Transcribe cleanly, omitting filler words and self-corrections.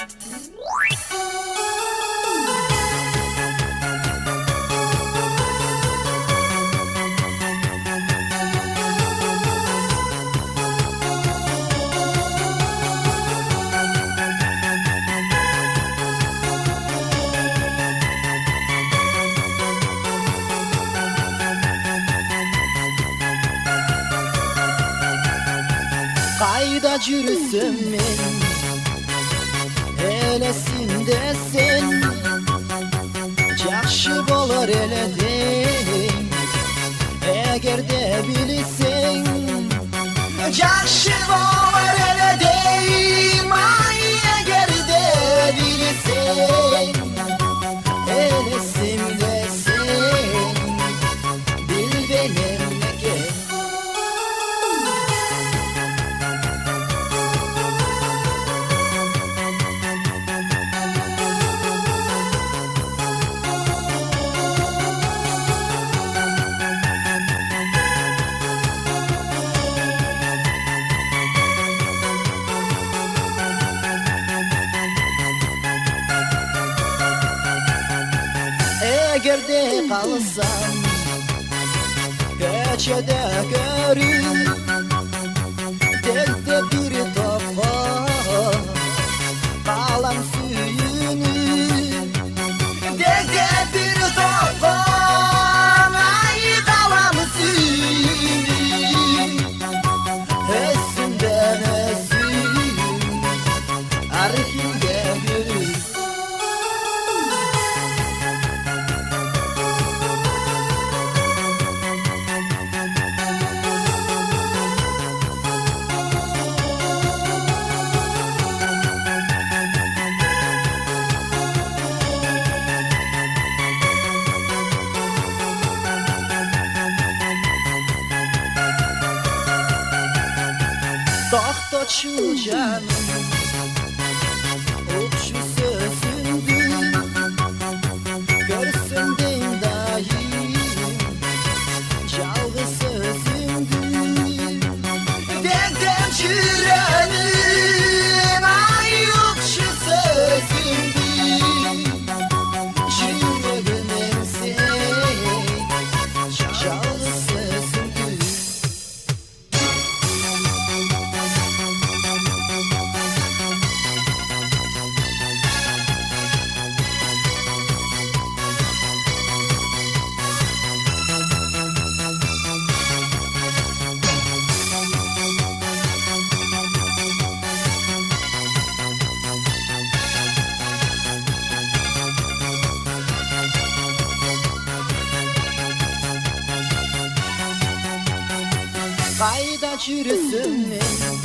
Kayda жүрсем мен элесимде сен жакшы болор эле дейм эгерде билсең жакшы болор эле дейм ай эгерде билсең элесимде сен билбейм экен. Эгерде калсам көчөдө көрүп делде бир топко калам сүйүнүп делде бир топко ай калам сүйүнүп өзүмдөн өзүм архивге жүрүп. Toxtoçu canım, okşu sözündü, görsün deyim dayım, çalgı sözündü. Dedem yüreğim, ay okşu sözündü, yüreğim sen, çalgı sözündü. Kayda жүрсем мен